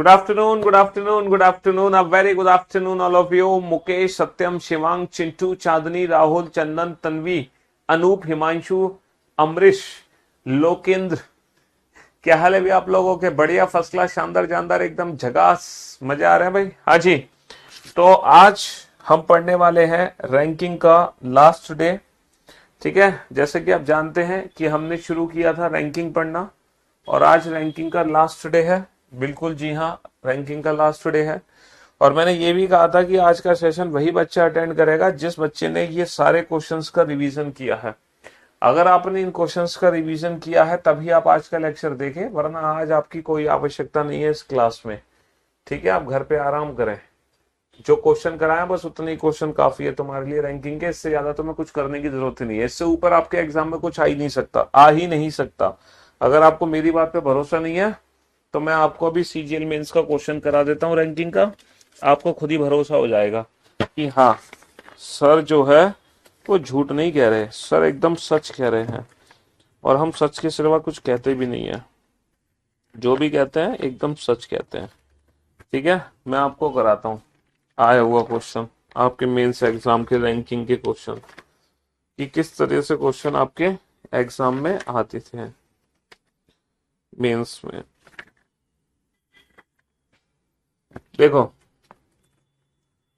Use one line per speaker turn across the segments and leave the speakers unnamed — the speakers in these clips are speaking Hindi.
Good afternoon, good afternoon, good afternoon, a very good afternoon all of you. Mukesh, Satyam, Shivang, Chintu, Chandni, Rahul, Chandan, Tanvi, Anoop, Himanshu, Amrish, Lokendra, क्या हाल है भी आप लोगों के? बढ़िया, फर्स्ट क्लास, शानदार जानदार, एकदम झकास, मजा आ रहा है भाई। हाँ जी, तो आज हम पढ़ने वाले हैं रैंकिंग का लास्ट डे। ठीक है, जैसे कि आप जानते हैं कि हमने शुरू किया था रैंकिंग पढ़ना और आज रैंकिंग का लास्ट डे है। बिल्कुल जी हाँ, रैंकिंग का लास्ट डे है। और मैंने ये भी कहा था कि आज का सेशन वही बच्चा अटेंड करेगा जिस बच्चे ने ये सारे क्वेश्चंस का रिवीजन किया है। अगर आपने इन क्वेश्चंस का रिवीजन किया है तभी आप आज का लेक्चर देखें, वरना आज आपकी कोई आवश्यकता नहीं है इस क्लास में। ठीक है, आप घर पे आराम करें। जो क्वेश्चन कराया बस उतने ही क्वेश्चन काफी है तुम्हारे लिए रैंकिंग के। इससे ज्यादा तुम्हें कुछ करने की जरूरत ही नहीं है। इससे ऊपर आपके एग्जाम में कुछ आ ही नहीं सकता। अगर आपको मेरी बात पे भरोसा नहीं है तो मैं आपको अभी सीजीएल मेंस का क्वेश्चन करा देता हूँ रैंकिंग का। आपको खुद ही भरोसा हो जाएगा कि हाँ, सर जो है वो झूठ नहीं कह रहे, सर एकदम सच कह रहे हैं। और हम सच के सिवा कुछ कहते भी नहीं है, जो भी कहते हैं एकदम सच कहते हैं। ठीक है, मैं आपको कराता हूँ आया हुआ क्वेश्चन, आपके मेंस एग्जाम के रैंकिंग के क्वेश्चन, कि किस तरह से क्वेश्चन आपके एग्जाम में आते थे मेंस में। देखो,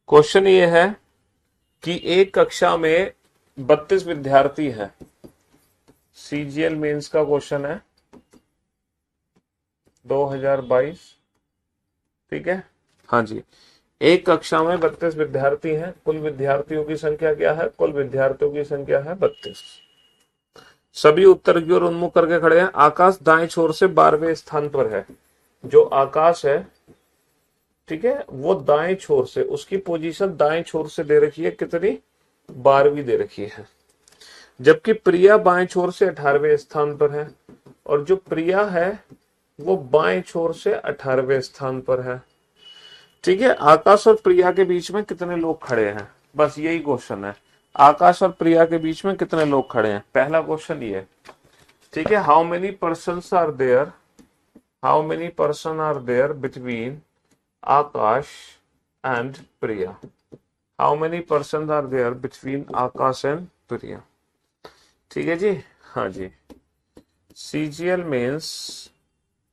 क्वेश्चन ये है कि एक कक्षा में 32 विद्यार्थी हैं। सीजीएल मेंस का क्वेश्चन है 2022। ठीक है, हाँ जी, एक कक्षा में 32 विद्यार्थी हैं। कुल विद्यार्थियों की संख्या क्या है? कुल विद्यार्थियों की संख्या है 32। सभी उत्तर की ओर उन्मुख करके खड़े हैं। आकाश दाएं छोर से 12वें स्थान पर है। जो आकाश है, ठीक है, वो दाएं छोर से, उसकी पोजीशन दाएं छोर से दे रखी है कितनी? 12वीं दे रखी है। जबकि प्रिया बाएं छोर से 18वें स्थान पर है और जो प्रिया है वो बाएं छोर से 18वें स्थान पर है। ठीक है, आकाश और प्रिया के बीच में कितने लोग खड़े हैं? बस यही क्वेश्चन है, आकाश और प्रिया के बीच में कितने लोग खड़े हैं, पहला क्वेश्चन ये। ठीक है, how many persons are there, how many person are there between Akash and Priya, how many person are there between Akash and Priya. ठीक है जी, हाँ जी, सीजीएल मेंस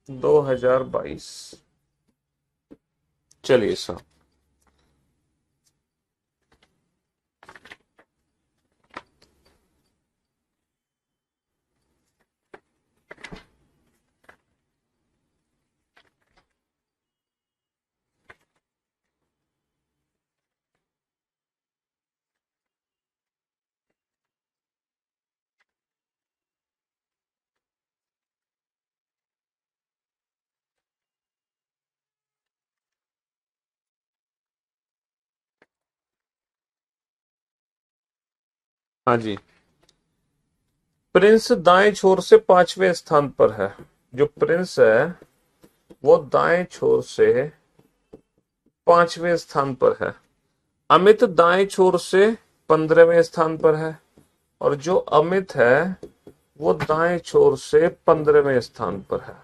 2022। चलिए साहब, हाँ जी, प्रिंस दाएं छोर से 5वें स्थान पर है। जो प्रिंस है वो दाएं छोर से 5वें स्थान पर है। अमित दाएं छोर से 15वें स्थान पर है और जो अमित है वो दाएं छोर से 15वें स्थान पर है।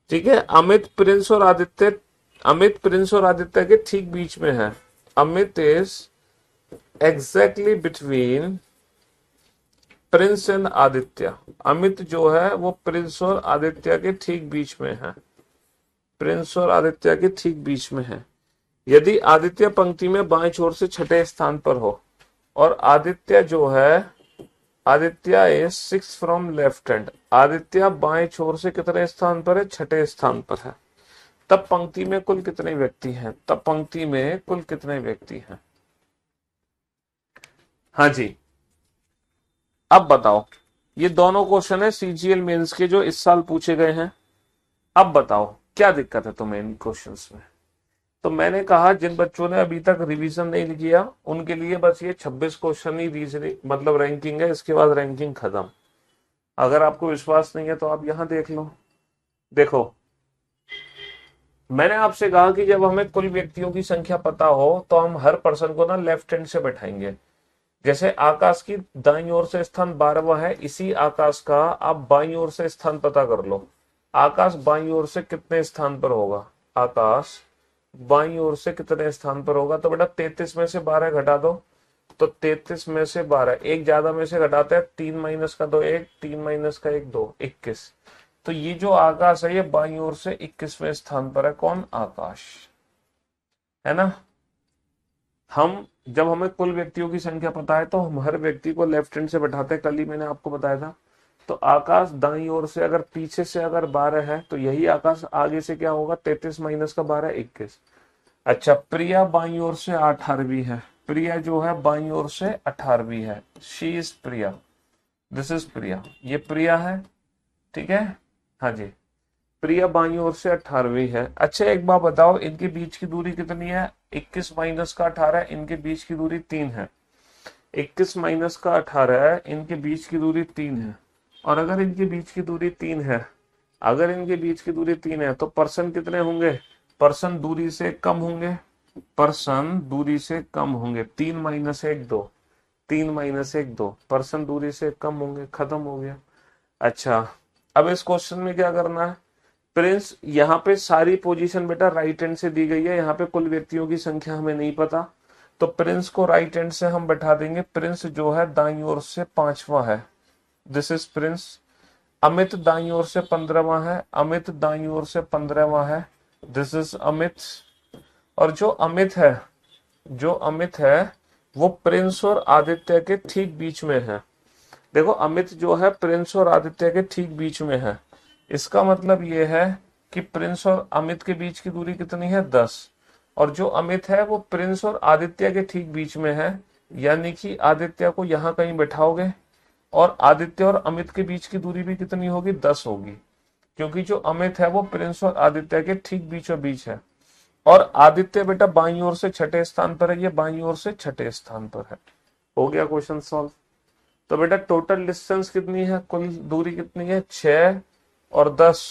ठीक है, अमित प्रिंस और आदित्य के ठीक बीच में है। Amit is exactly between Prince and Aditya. Amit जो है वो प्रिंस और आदित्य के ठीक बीच में है, प्रिंस और आदित्य के ठीक बीच में है। यदि आदित्य पंक्ति में बाएं छोर से 6ठे स्थान पर हो और आदित्य जो है, Aditya is 6 from left hand, Aditya बाएं छोर से कितने स्थान पर है? 6ठे स्थान पर है। तब पंक्ति में कुल कितने व्यक्ति हैं? तब पंक्ति में कुल कितने व्यक्ति हैं? हाँ जी, अब बताओ, ये दोनों क्वेश्चन है सीजीएल मेंस के जो इस साल पूछे गए हैं। अब बताओ क्या दिक्कत है तुम्हें इन क्वेश्चंस में? तो मैंने कहा जिन बच्चों ने अभी तक रिवीजन नहीं किया उनके लिए बस ये 26 क्वेश्चन ही रीजनिंग मतलब रैंकिंग है, इसके बाद रैंकिंग खत्म। अगर आपको विश्वास नहीं है तो आप यहां देख लो। देखो, मैंने आपसे कहा कि जब हमें कुल व्यक्तियों की संख्या पता हो तो हम हर पर्सन को ना लेफ्ट हैंड से बैठाएंगे। जैसे आकाश की दाईं ओर से स्थान 12वां है, इसी आकाश का आप बाईं ओर से स्थान पता कर लो। आकाश बाईं ओर से कितने स्थान पर होगा? आकाश बाईं ओर से कितने स्थान पर होगा? तो बेटा 33 में से 12 घटा दो, तो 33 में से 12, एक ज्यादा में से घटाते हैं, 3 माइनस का 2 1, 3 माइनस का 1 2, 21। तो ये जो आकाश है ये बाईं ओर से 21वें स्थान पर है। कौन? आकाश, है ना। हम जब हमें कुल व्यक्तियों की संख्या पता है तो हम हर व्यक्ति को लेफ्ट हैंड से बैठाते हैं, कल ही मैंने आपको बताया था। तो आकाश दाईं ओर से अगर पीछे से अगर 12 है तो यही आकाश आगे से क्या होगा? 33 माइनस का 12 21। अच्छा, प्रिया बाईं ओर से 18वीं है, प्रिया जो है बाईं ओर से 18वीं है, she is Priya, this is Priya, ये प्रिया है, ठीक है। हाँ जी, प्रिया बाईं ओर से 18वीं है। अच्छा एक बात बताओ, इनके बीच की दूरी कितनी है? 21 माइनस का 18, इनके बीच की दूरी 3 है। 21 माइनस का 18 है, इनके बीच की दूरी 3 है। और अगर इनके बीच की दूरी 3 है, अगर इनके बीच की दूरी 3 है तो पर्सन कितने होंगे? पर्सन दूरी से कम होंगे, पर्सन दूरी से कम होंगे। 3 माइनस 1 2, 3 माइनस 1 2, पर्सन दूरी से कम होंगे, खत्म हो गया। अच्छा, अब इस क्वेश्चन में क्या करना है? प्रिंस, यहाँ पे सारी पोजीशन बेटा राइट हैंड से दी गई है, यहाँ पे कुल व्यक्तियों की संख्या हमें नहीं पता, तो प्रिंस को राइट हैंड से हम बैठा देंगे। प्रिंस जो है दाईं ओर से 5वां है, दिस इज प्रिंस। अमित दाईं ओर से 15वां है, अमित दाईं ओर से 15वां है, दिस इज अमित। और जो अमित है, जो अमित है वो प्रिंस और आदित्य के ठीक बीच में है। देखो अमित जो है प्रिंस और आदित्य के ठीक बीच में है, इसका मतलब ये है कि प्रिंस और अमित के बीच की दूरी कितनी है? 10। और जो अमित है वो प्रिंस और आदित्य के ठीक बीच में है, यानी कि आदित्य को यहाँ कहीं बैठाओगे और आदित्य और अमित के बीच की दूरी भी कितनी होगी? 10 होगी, क्योंकि जो अमित है वो प्रिंस और आदित्य के ठीक बीचों बीच है। और आदित्य बेटा बाईं ओर से 6ठे स्थान पर है, ये बाईं ओर से 6ठे स्थान पर है। हो गया क्वेश्चन सॉल्व। तो बेटा टोटल डिस्टेंस कितनी है? कुल दूरी कितनी है? 6 और 10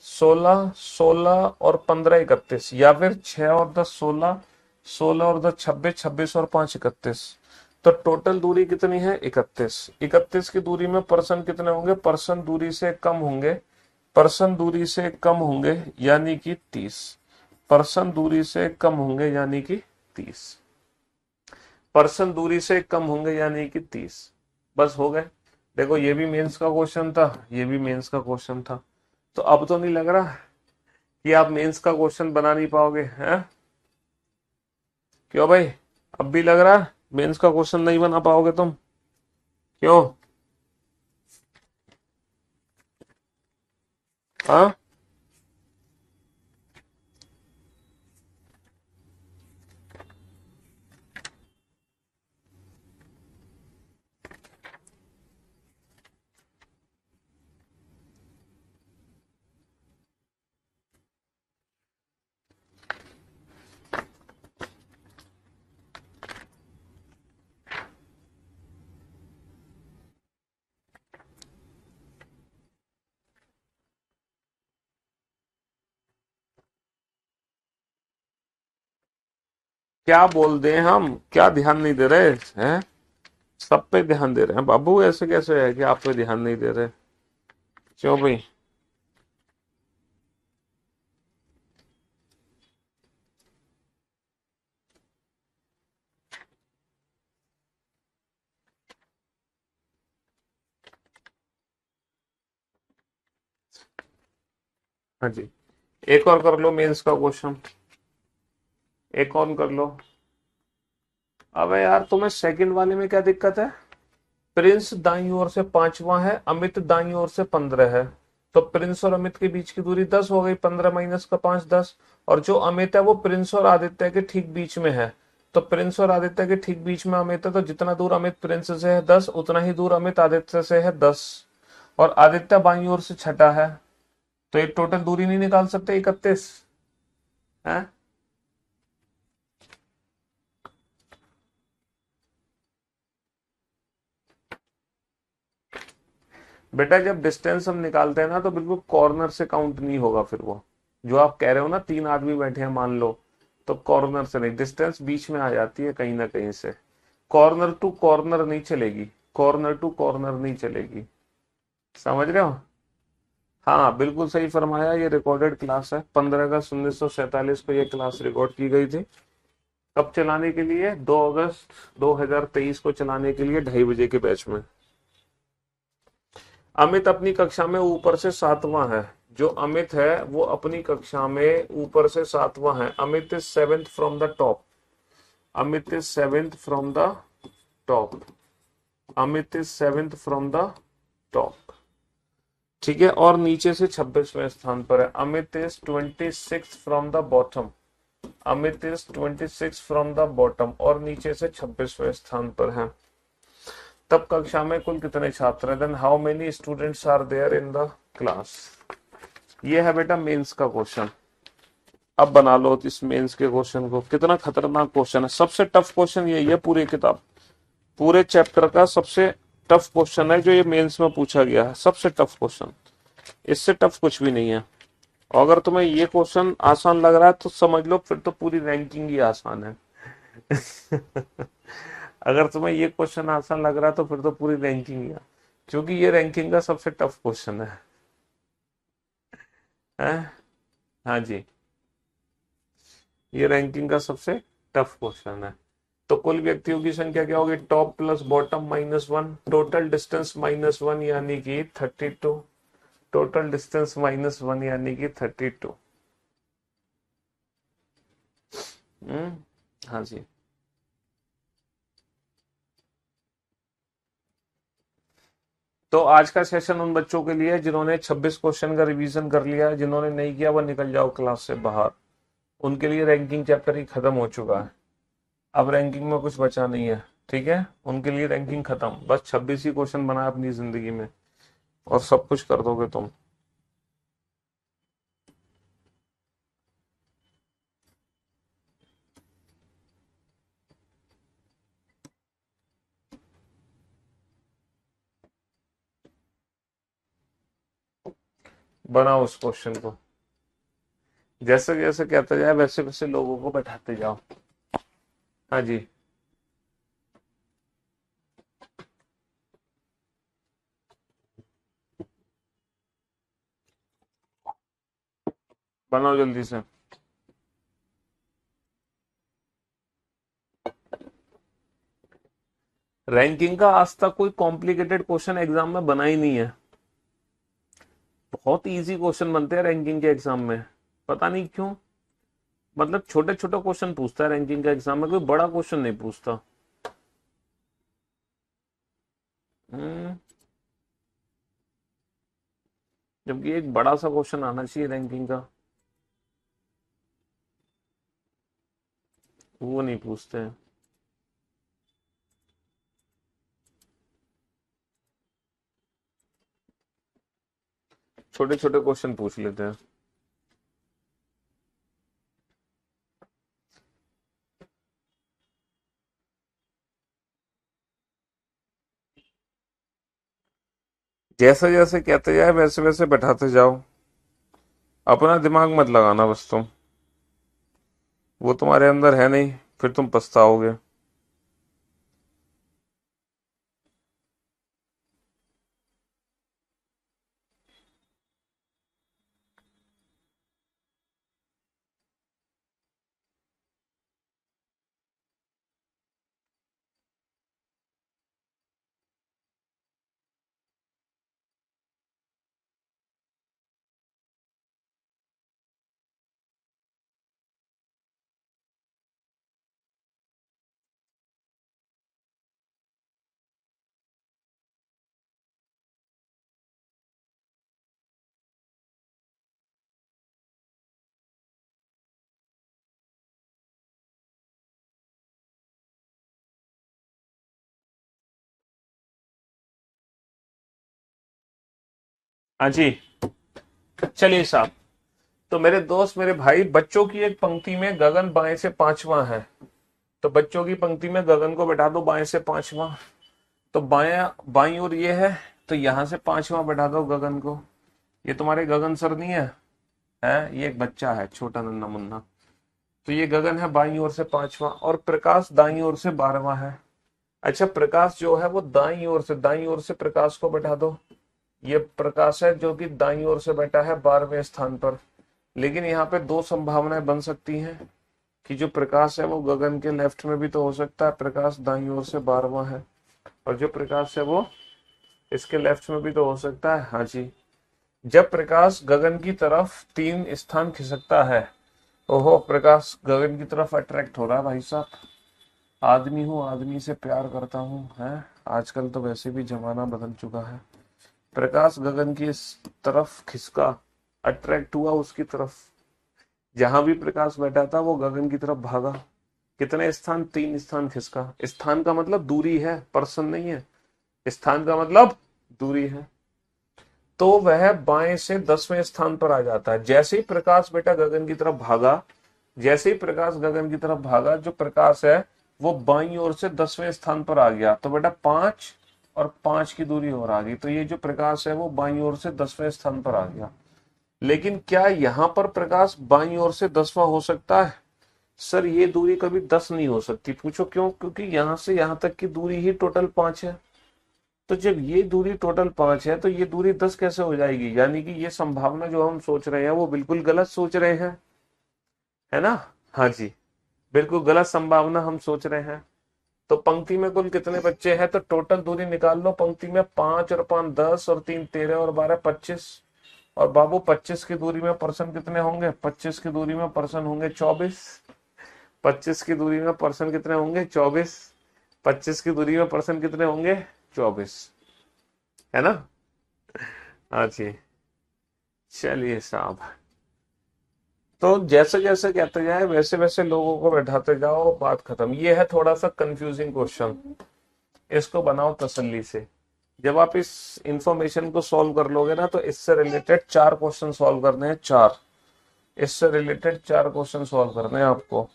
16, 16 और 15 31, या फिर 6 और 10 16, 16 और 10 26, 26 और 5 31। तो टोटल दूरी कितनी है? 31। 31 की दूरी में पर्सन कितने होंगे? पर्सन दूरी से कम होंगे, पर्सन दूरी से कम होंगे यानी कि 30, पर्सन दूरी से कम होंगे यानी कि 30, पर्सन दूरी से कम होंगे यानी कि 30। बस हो गए। देखो ये भी मेंस का क्वेश्चन था, ये भी मेंस का क्वेश्चन था। तो अब तो नहीं लग रहा कि आप मेंस का क्वेश्चन बना नहीं पाओगे, हैं? क्यों भाई, अब भी लग रहा है मेंस का क्वेश्चन नहीं बना पाओगे तुम? क्यों? हाँ, क्या बोल दें हम, क्या ध्यान नहीं दे रहे हैं? सब पे ध्यान दे रहे हैं बाबू, ऐसे कैसे है कि आप पे ध्यान नहीं दे रहे? क्यों भाई? हाँ जी, एक और कर लो मेंस का क्वेश्चन, एक और कर लो। अबे यार तुम्हें सेकंड वाले में क्या दिक्कत है? प्रिंस दाईं ओर से 5वां है, अमित दाईं ओर से 15 है, तो प्रिंस और अमित के बीच की दूरी 10 हो गई, 15 माइनस का 5 10। और जो अमित है वो प्रिंस और आदित्य के ठीक बीच में है, तो प्रिंस और आदित्य के ठीक बीच में अमित है, तो जितना दूर अमित प्रिंस से है 10, उतना ही दूर अमित आदित्य से है 10। और आदित्य बाईं ओर से 6ठा है, तो ये टोटल दूरी नहीं निकाल सकते? 31 है। बेटा जब डिस्टेंस हम निकालते हैं ना तो बिल्कुल कॉर्नर से काउंट नहीं होगा, फिर वो जो आप कह रहे हो ना 3 आदमी बैठे हैं मान लो, तो कॉर्नर से नहीं, डिस्टेंस बीच में आ जाती है कहीं ना कहीं से, कॉर्नर टू कॉर्नर नहीं चलेगी, कॉर्नर टू कॉर्नर नहीं चलेगी, समझ रहे हो? हाँ बिल्कुल सही फरमाया, ये रिकॉर्डेड क्लास है। 15 अगस्त 1947 को ये क्लास रिकॉर्ड की गई थी। कब चलाने के लिए? 2 अगस्त 2023 को चलाने के लिए 2:30 बजे के बैच में। अमित अपनी कक्षा में ऊपर से 7वां है। जो अमित है वो अपनी कक्षा में ऊपर से 7वां है। Amit is 7th from the top. Amit is 7th from the top. Amit is 7th from the top. ठीक है, और नीचे से 26वें स्थान पर है। Amit is 26th from the bottom. Amit is 26 from the bottom, और नीचे से 26वें स्थान पर है। तब कक्षा में कुल कितने छात्र हैं? Then how many students are there in the class. ये है बेटा मेंस का क्वेश्चन। अब बना लो इस मेंस के क्वेश्चन को। कितना खतरनाक क्वेश्चन है, सबसे टफ क्वेश्चन यही है पूरी किताब, पूरे चैप्टर का सबसे टफ क्वेश्चन है जो ये मेंस में पूछा गया है। सबसे टफ क्वेश्चन, इससे टफ कुछ भी नहीं है। और अगर तुम्हें ये क्वेश्चन आसान लग रहा है तो समझ लो फिर तो पूरी रैंकिंग ही आसान है। अगर तुम्हें ये क्वेश्चन आसान लग रहा है तो फिर तो पूरी रैंकिंग ही है, क्योंकि ये रैंकिंग का सबसे टफ क्वेश्चन है? हाँ जी, ये रैंकिंग का सबसे टफ क्वेश्चन है। तो कुल व्यक्तियों की संख्या क्या होगी? Top plus bottom -1, total distance -1 यानी कि 32। टोटल डिस्टेंस -1 यानी कि 32। हाँ जी। तो आज का सेशन उन बच्चों के लिए जिन्होंने 26 क्वेश्चन का रिवीजन कर लिया है, जिन्होंने नहीं किया वो निकल जाओ क्लास से बाहर। उनके लिए रैंकिंग चैप्टर ही खत्म हो चुका है। अब रैंकिंग में कुछ बचा नहीं है। ठीक है, उनके लिए रैंकिंग खत्म। बस 26 ही क्वेश्चन बना अपनी जिंदगी में और सब कुछ कर दोगे तुम। बनाओ उस क्वेश्चन को, जैसे जैसे कहते जाए वैसे वैसे लोगों को बैठाते जाओ। हाँ जी, बनाओ जल्दी से। रैंकिंग का आज तक कोई कॉम्प्लिकेटेड क्वेश्चन एग्जाम में बना ही नहीं है। बहुत इजी क्वेश्चन बनते हैं रैंकिंग के एग्जाम में, पता नहीं क्यों। मतलब छोटे छोटे क्वेश्चन पूछता है रैंकिंग के एग्जाम में, कोई बड़ा क्वेश्चन नहीं पूछता। हम्म, जबकि एक बड़ा सा क्वेश्चन आना चाहिए रैंकिंग का, वो नहीं पूछते हैं। छोटे छोटे क्वेश्चन पूछ लेते हैं। जैसे जैसे कहते जाए वैसे वैसे बैठाते जाओ। अपना दिमाग मत लगाना बस तुम, वो तुम्हारे अंदर है नहीं, फिर तुम पछताओगे। हाँ जी, चलिए साहब। तो मेरे दोस्त मेरे भाई, बच्चों की एक पंक्ति में गगन बाएं से पांचवा है। तो बच्चों की पंक्ति में गगन को बैठा दो बाएं से पांचवा। तो बाया बाई और ये है, तो यहां से पांचवा बैठा दो गगन को। ये तुम्हारे गगन सर नहीं है? ये एक बच्चा है छोटा नन्ना मुन्ना। तो ये गगन है बाई ओर से पांचवा, और प्रकाश दाई ओर से 12वां है। अच्छा, प्रकाश जो है वो दाई ओर से प्रकाश को बैठा दो ये प्रकाश है जो कि दाईं ओर से बैठा है 12वें स्थान पर। लेकिन यहाँ पे दो संभावनाएं बन सकती हैं कि जो प्रकाश है वो गगन के लेफ्ट में भी तो हो सकता है, प्रकाश दाईं ओर से 12वां है, और जो प्रकाश है वो इसके लेफ्ट में भी तो हो सकता है। हाँ जी, जब प्रकाश गगन की तरफ 3 स्थान खिसकता है, ओहो प्रकाश गगन की तरफ अट्रैक्ट हो रहा है भाई साहब। आदमी हूँ, आदमी से प्यार करता हूँ, है आजकल तो वैसे भी जमाना बदल चुका है। प्रकाश गगन की इस तरफ खिसका, अट्रैक्ट हुआ उसकी तरफ। जहां भी प्रकाश बैठा था वो गगन की तरफ भागा। कितने स्थान? 3 स्थान खिसका। स्थान का मतलब दूरी है, पर्सन नहीं है। स्थान का मतलब दूरी है। तो वह बाएं से 10वें स्थान पर आ जाता है। जैसे ही प्रकाश बेटा गगन की तरफ भागा, जैसे ही प्रकाश गगन की तरफ भागा, जो प्रकाश है वो बाईं ओर से 10वें स्थान पर आ गया। तो बेटा 5 और 5 की दूरी और आ गई। तो ये जो प्रकाश है वो बाईं ओर से 10वें स्थान पर आ गया। लेकिन क्या यहां पर प्रकाश बाईं ओर से 10वां हो सकता है? सर ये दूरी कभी 10 नहीं हो सकती। पूछो क्यों? क्योंकि यहां से यहां तक की दूरी ही टोटल 5 है। तो जब ये दूरी टोटल 5 है तो ये दूरी 10 कैसे हो जाएगी? यानी कि ये संभावना जो हम सोच रहे हैं वो बिल्कुल गलत सोच रहे हैं, है ना? हाँ जी, बिल्कुल गलत संभावना हम सोच रहे हैं। तो पंक्ति में कुल कितने बच्चे हैं? तो टोटल दूरी निकाल लो। पंक्ति में 5 और 5 10 और 3 13 और 12 25। और बाबू 25 की दूरी में पर्सन कितने होंगे? 25 की दूरी में पर्सन होंगे 24। 25 की दूरी में पर्सन कितने होंगे? 24। 25 की दूरी में पर्सन कितने होंगे? 24, है ना? हाँ जी, चलिए साहब। तो जैसे जैसे कहते जाए वैसे वैसे लोगों को बैठाते जाओ, बात खत्म। ये है थोड़ा सा कंफ्यूजिंग क्वेश्चन, इसको बनाओ तसल्ली से। जब आप इस इंफॉर्मेशन को सॉल्व कर लोगे ना, तो इससे रिलेटेड 4 क्वेश्चन सॉल्व करने हैं। 4, इससे रिलेटेड 4 क्वेश्चन सॉल्व करने हैं आपको,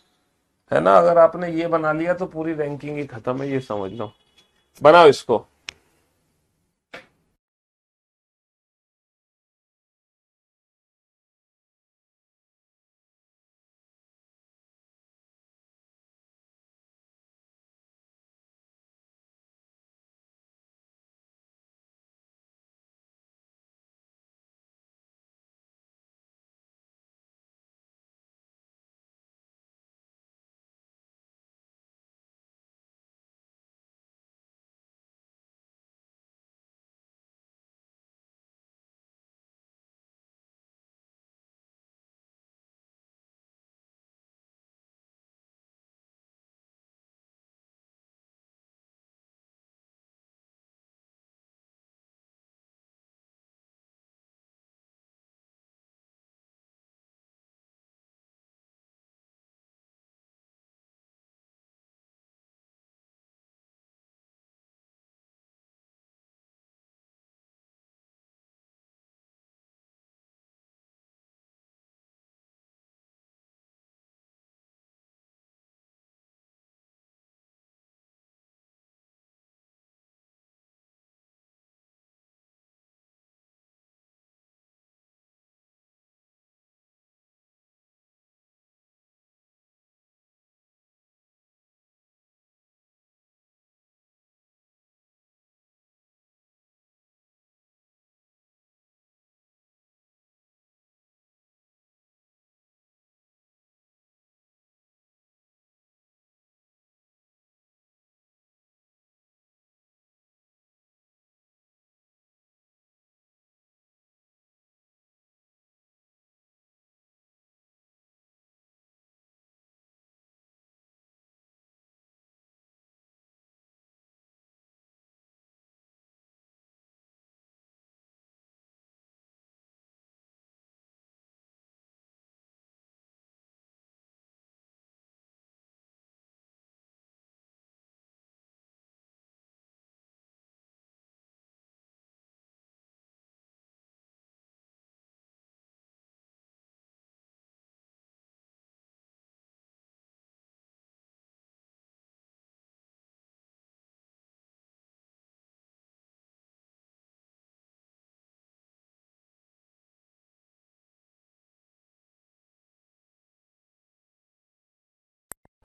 है ना? अगर आपने ये बना लिया तो पूरी रैंकिंग ही खत्म है, ये समझ लो। बनाओ इसको।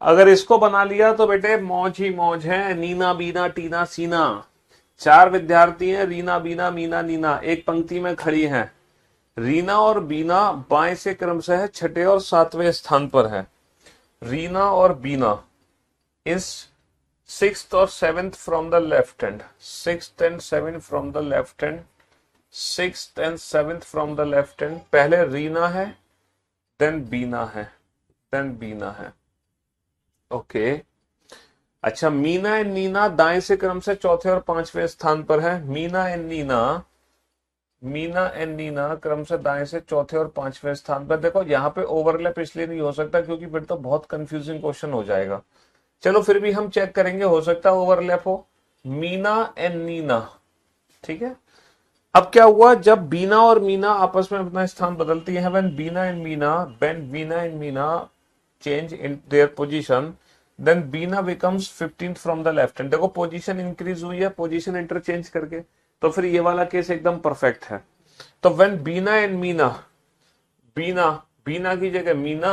अगर इसको बना लिया तो बेटे मौज ही मौज है। नीना बीना टीना सीना, चार विद्यार्थी हैं, रीना, बीना, मीना, नीना, एक पंक्ति में खड़ी हैं। रीना और बीना बाएं से क्रमशः छठे और सातवें स्थान पर है। रीना और बीना इज सिक्स्थ और seventh from the left hand, sixth and seventh from the left hand, sixth and seventh from the left hand. पहले रीना है, देन बीना है, देन बीना है। ओके अच्छा, मीना एंड नीना दाएं से क्रम से चौथे और पांचवें स्थान पर है। मीना एंड नीना क्रम से दाएं से चौथे और पांचवें स्थान पर। देखो यहाँ पे ओवरलैप इसलिए नहीं हो सकता क्योंकि फिर तो बहुत कंफ्यूजिंग क्वेश्चन हो जाएगा। चलो फिर भी हम चेक करेंगे, हो सकता है ओवरलैप हो। मीना एंड नीना, ठीक है। अब क्या हुआ, जब बीना और मीना आपस में अपना स्थान बदलती है, when Bina and Mina change in their position, then Bina becomes 15th from the left hand. देखो पोजीशन इंक्रीज हुई है, पोजीशन इंटरचेंज करके, तो फिर ये वाला केस एकदम परफेक्ट है। तो व्हेन बीना एंड मीना, बीना की जगह मीना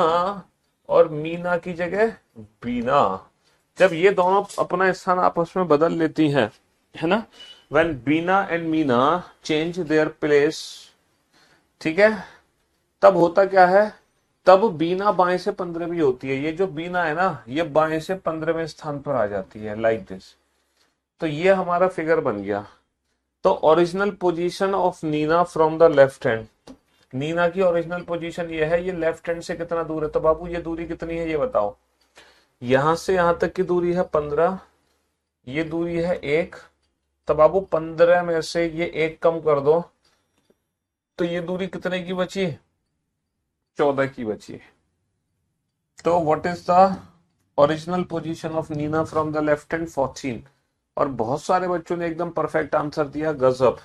और मीना की जगह बीना, जब ये दोनों अपना स्थान आपस में बदल लेती हैं, है ना, when Bina and Mina change their place, ठीक है, तब होता क्या है, तब बीना बाएं से 15वीं होती है। ये जो बीना है ना, ये बाएं से 15वें स्थान पर आ जाती है, लाइक दिस। तो ये हमारा फिगर बन गया। तो original position of Nina from the left hand, Nina की ओरिजिनल पोजीशन ये है, ये लेफ्ट हैंड से कितना दूर है। तो बाबू ये दूरी कितनी है ये बताओ। यहां से यहां तक की दूरी है 15, ये दूरी है 1। तो बाबू 15 में से ये 1 कम कर दो, तो ये दूरी कितने की बची, 14 की बची। तो what is the original position of Nina from the left hand, 14। और बहुत सारे बच्चों ने एकदम परफेक्ट आंसर दिया, गजब,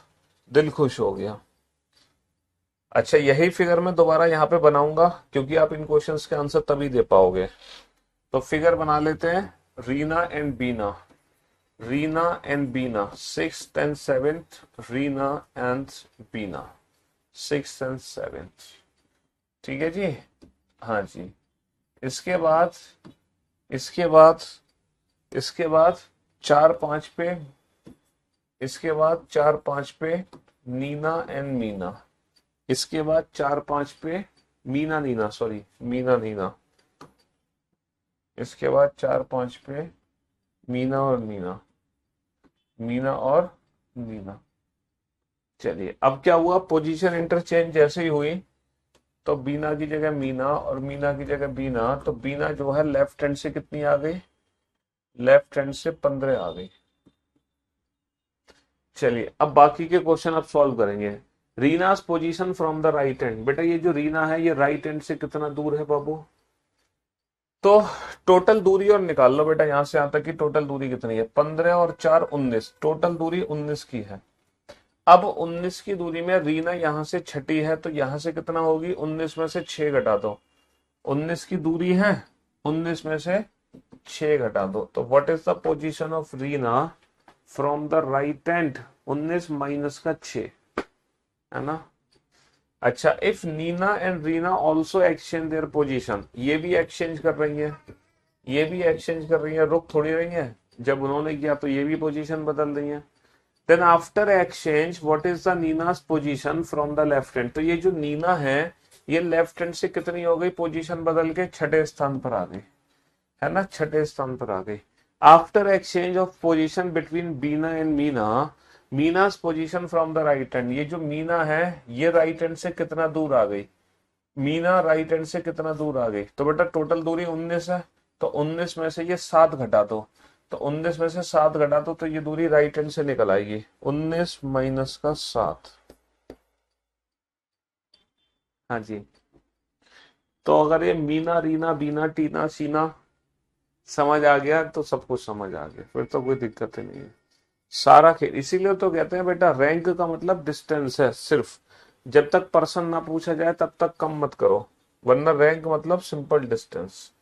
दिल खुश हो गया। अच्छा, यही फिगर मैं दोबारा यहाँ पे बनाऊंगा क्योंकि आप इन क्वेश्चंस के आंसर तभी दे पाओगे। तो फिगर बना लेते हैं, Rina and Bina, sixth and seventh, Rina and Bina, sixth and seventh, ठीक है जी। हाँ जी, इसके बाद 4-5 पे, इसके बाद 4-5 पे नीना एंड मीना, इसके बाद 4-5 पे मीना नीना, इसके बाद 4-5 पे मीना और नीना। चलिए, अब क्या हुआ, पोजीशन इंटरचेंज जैसे ही हुई तो बीना की जगह मीना और मीना की जगह बीना, तो बीना जो है लेफ्ट हैंड से कितनी आ गई, लेफ्ट हैंड से 15 आ गई। चलिए, अब बाकी के क्वेश्चन आप सॉल्व करेंगे। Reena's position from the right hand, बेटा ये जो रीना है ये राइट हैंड से कितना दूर है बाबू। तो टोटल दूरी और निकाल लो बेटा, यहां से यहां तक की टोटल दूरी कितनी है, 15 और 4 19, टोटल दूरी 19 की है। अब 19 की दूरी में रीना यहां से छठी है, तो यहां से कितना होगी, 19 में से 6 घटा दो। 19 की दूरी है, 19 में से 6 घटा दो। तो what is the position of Rina from the right hand, 19 minus का 6, है ना। अच्छा, if Nina and Rina also exchange their position, ये भी एक्सचेंज कर रही है, ये भी एक्सचेंज कर रही है, रुक थोड़ी रही है, जब उन्होंने किया तो ये भी पोजीशन बदल रही है। Then after exchange what is the Nina's position from the left hand, तो ये जो नीना है ये लेफ्ट हैंड से कितनी हो गई, पोजीशन बदल के छठे स्थान पर आ गई, है ना, छठे स्थान पर आ गई। After exchange of position between Bina and Meena's position from the right hand, ये जो मीना है ये राइट हैंड से कितना दूर आ गई, मीना राइट हैंड से कितना दूर आ गई। तो बेटा टोटल दूरी 19 है, तो 19 में से ये 7 घटा दो, तो 19 में से 7 घटा दो तो ये दूरी राइट हैंड से निकल आएगी, 19 माइनस का 7। हाँ जी, तो अगर ये मीना रीना बीना टीना सीना समझ आ गया तो सब कुछ समझ आ गया, फिर तो कोई दिक्कत ही नहीं है, सारा खेल। इसीलिए तो कहते हैं बेटा रैंक का मतलब डिस्टेंस है सिर्फ, जब तक पर्सन ना पूछा जाए तब तक कम मत करो, वरना रैंक मतलब सिंपल डिस्टेंस,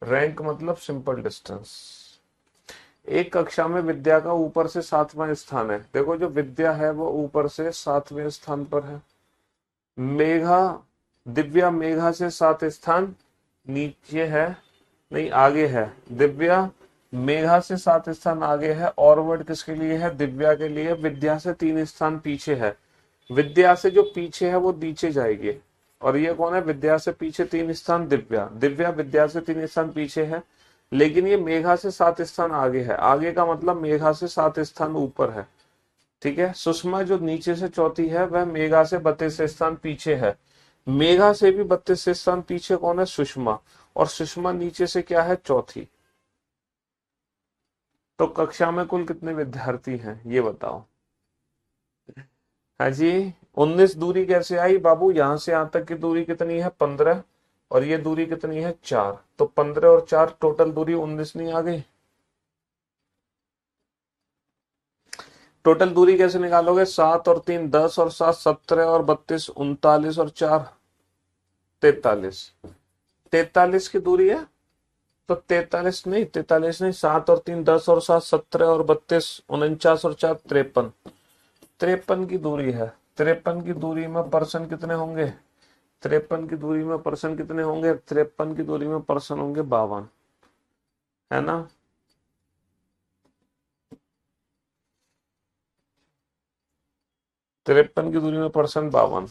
रैंक मतलब सिंपल डिस्टेंस। एक कक्षा में विद्या का ऊपर से 7वां स्थान है, देखो जो विद्या है वो ऊपर से 7वें स्थान पर है। दिव्या मेघा से 7 स्थान नीचे है, नहीं आगे है, दिव्या मेघा से 7 स्थान आगे है। और वर्ड किसके लिए है? दिव्या के लिए। विद्या से 3 स्थान पीछे है। विद्या से जो पीछे है वो नीचे जाएगी। और ये कौन है? विद्या से पीछे 3 स्थान दिव्या। दिव्या विद्या से 3 स्थान पीछे है, लेकिन ये मेघा से 7 स्थान आगे है। आगे का मतलब मेघा से 7 स्थान ऊपर है। ठीक है। सुषमा जो नीचे से चौथी है वह मेघा से 32 स्थान पीछे है। मेघा से भी 32 स्थान पीछे कौन है? सुषमा। और सुषमा नीचे से क्या है? चौथी। तो कक्षा में कुल कितने विद्यार्थी हैं ये बताओ। हाँ जी। 19 दूरी कैसे आई बाबू? यहां से यहां तक की दूरी कितनी है? 15। और ये दूरी कितनी है? 4। तो 15 और 4 टोटल दूरी 19 नहीं आ गई? टोटल दूरी कैसे निकालोगे? 7 और 3 10 और 7 17 और 32 39 और 4 43। 43 की दूरी है। तो 43 नहीं, 7 और 3 10 और 7 17 और 32 49 और 4 53। 53 की दूरी है। 53 की दूरी में पर्सन कितने होंगे? 53 की दूरी में पर्सन कितने होंगे? 53 की दूरी में पर्सन होंगे 52, है ना? तिरपन की दूरी में पर्सन 52।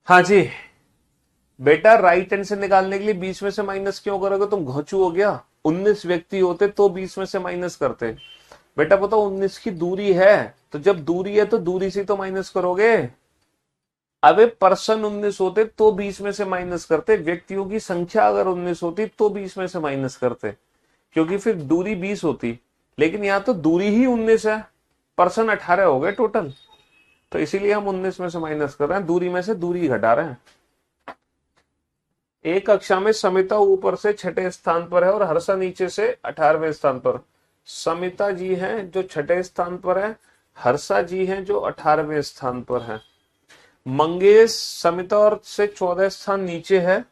हाँ जी। बेटा राइट हैंड से निकालने के लिए 20 में से माइनस क्यों करोगे? तुम घोंचू हो गया? 19 व्यक्ति होते तो 20 में से माइनस करते। बेटा पता 19 की दूरी है, तो जब दूरी है तो दूरी से तो माइनस करोगे। अबे पर्सन 19 होते तो 20 में से माइनस करते। व्यक्तियों की संख्या अगर 19 होती तो 20 में से माइनस करते, क्योंकि फिर दूरी 20 होती। लेकिन यहां तो दूरी ही 19 है, पर्सन 18 हो गए टोटल। तो इसीलिए हम 19 में से माइनस कर रहे हैं, दूरी में से दूरी घटा रहे हैं। एक कक्षा में समिता ऊपर से 6ठे स्थान पर है और हर्षा नीचे से 18वें स्थान पर। समिता जी हैं जो 6ठे स्थान पर है, हर्षा जी हैं जो 18वें स्थान पर है। मंगेश समिता और से 14 स्थान नीचे है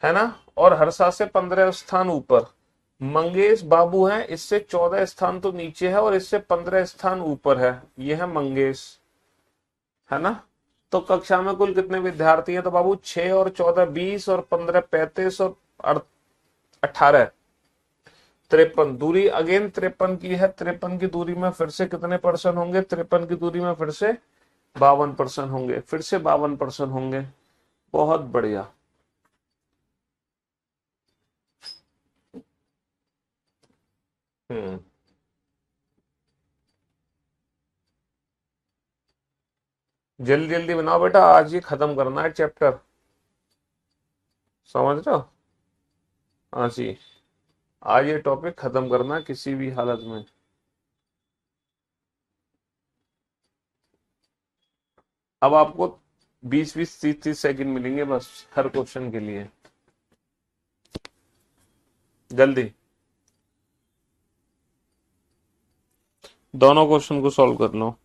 ना? और हर्षा से 15 स्थान ऊपर। मंगेश बाबू हैं, इससे 14 स्थान तो नीचे है और इससे 15 स्थान ऊपर है। यह है मंगेश, है ना? तो कक्षा में कुल कितने विद्यार्थी हैं? तो बाबू 6 और 14 20 और 15 35 और 18 53। दूरी अगेन 53 की है। 53 की दूरी में फिर से कितने पर्सन होंगे? 53 की दूरी में फिर से 52% होंगे। फिर से 52% होंगे। बहुत बढ़िया। हम्म। जल्दी जल्दी बनाओ बेटा, आज ये खत्म करना है चैप्टर। समझ रहे हो? हाँ जी। आज ये टॉपिक खत्म करना है किसी भी हालत में। अब आपको 20 20 30 30 सेकंड मिलेंगे बस हर क्वेश्चन के लिए। जल्दी दोनों क्वेश्चन को सॉल्व कर लो।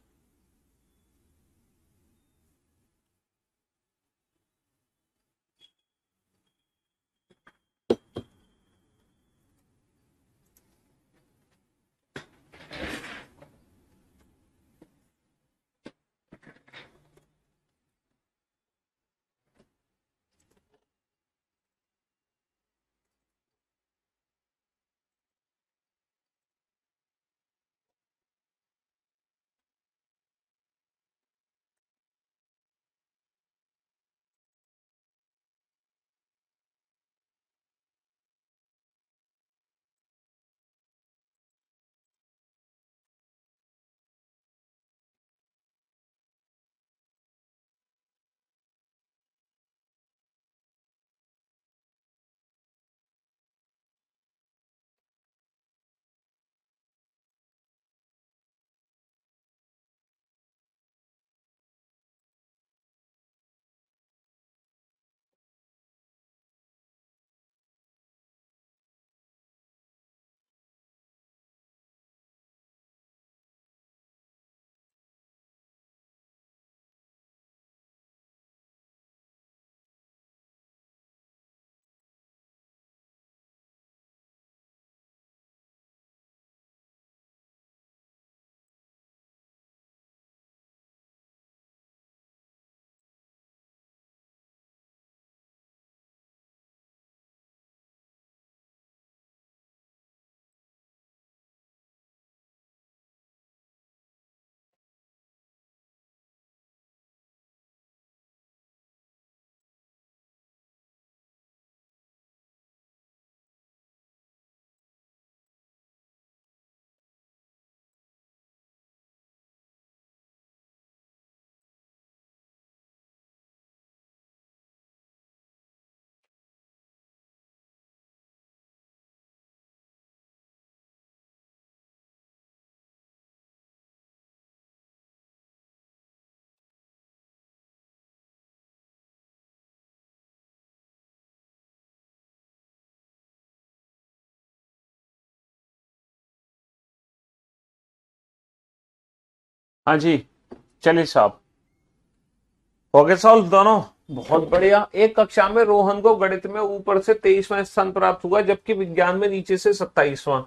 हाँ जी, चलिए साहब, हो गए सॉल्व दोनों। बहुत बढ़िया। एक कक्षा में रोहन को गणित में ऊपर से 23वां स्थान प्राप्त हुआ, जबकि विज्ञान में नीचे से 27वां।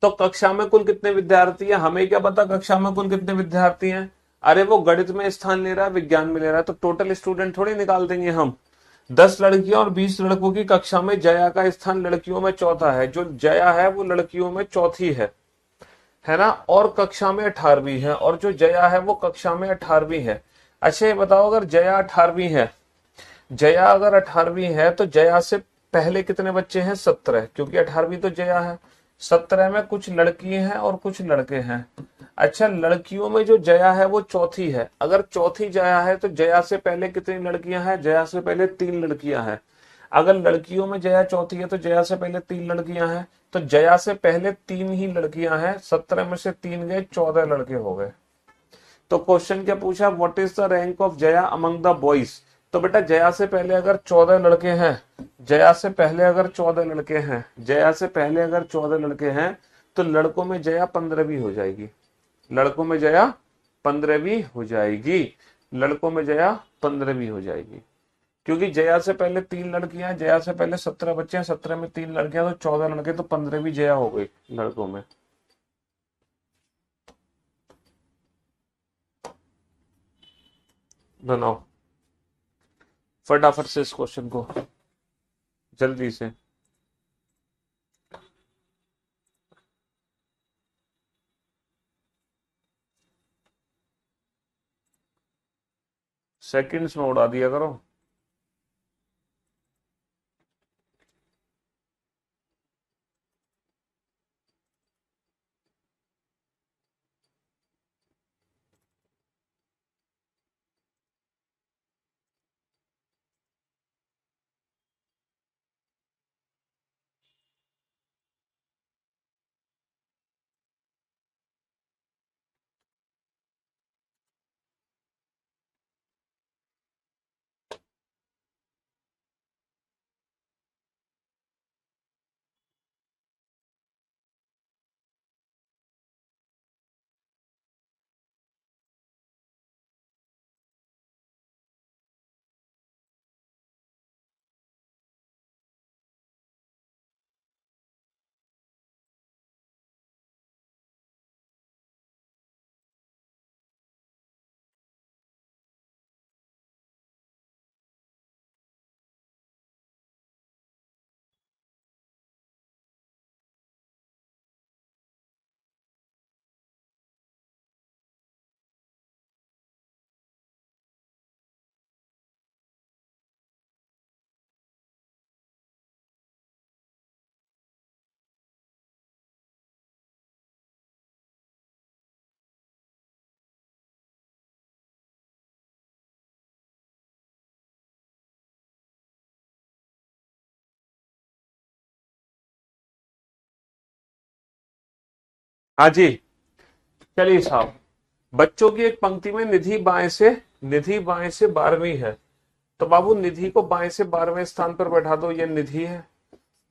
तो कक्षा में कुल कितने विद्यार्थी हैं? हमें क्या पता कक्षा में कुल कितने विद्यार्थी हैं? अरे वो गणित में स्थान ले रहा है, विज्ञान में ले रहा है, तो टोटल स्टूडेंट थोड़ी निकाल देंगे हम। 10 लड़कियां और 20 लड़कों की कक्षा में जया का स्थान लड़कियों में चौथा है। जो जया है वो लड़कियों में चौथी है ना, और कक्षा में 18वीं है, और जो जया है वो कक्षा में 18वीं है। अच्छा ये बताओ, अगर जया 18वीं है, जया अगर 18वीं है तो जया से पहले कितने बच्चे हैं? 17, क्योंकि 18वीं तो जया है। 17 में कुछ लड़की हैं और कुछ लड़के हैं। अच्छा, लड़कियों में जो जया है वो चौथी है। अगर चौथी जया है तो जया से पहले कितनी लड़कियां हैं? जया से पहले 3 लड़कियां हैं। अगर लड़कियों में जया चौथी है तो जया से पहले 3 लड़कियां हैं, तो जया से पहले 3 ही लड़कियां हैं। 17 में से 3 गए, 14 लड़के हो गए। तो क्वेश्चन क्या पूछा? What is the rank of Jaya among the boys? तो बेटा जया से पहले अगर 14 लड़के हैं, जया से पहले अगर 14 लड़के हैं, जया से पहले अगर 14 लड़के हैं, तो लड़कों में जया 15वीं हो जाएगी। लड़कों में जया 15वीं हो जाएगी। लड़कों में जया 15वीं हो जाएगी, क्योंकि जया से पहले 3 लड़कियां हैं, जया से पहले 17 बच्चे हैं, 17 में 3 लड़कियां, तो 14 लड़के, तो 15वीं जया हो गई लड़कों में। बनाओ फटाफट से इस क्वेश्चन को, जल्दी से। सेकंड्स में उड़ा दिया करो। हाँ जी, चलिए साहब, बच्चों की एक पंक्ति में निधि बाएं से 12वीं है। तो बाबू निधि को बाएं से 12वें स्थान पर बैठा दो, ये निधि है।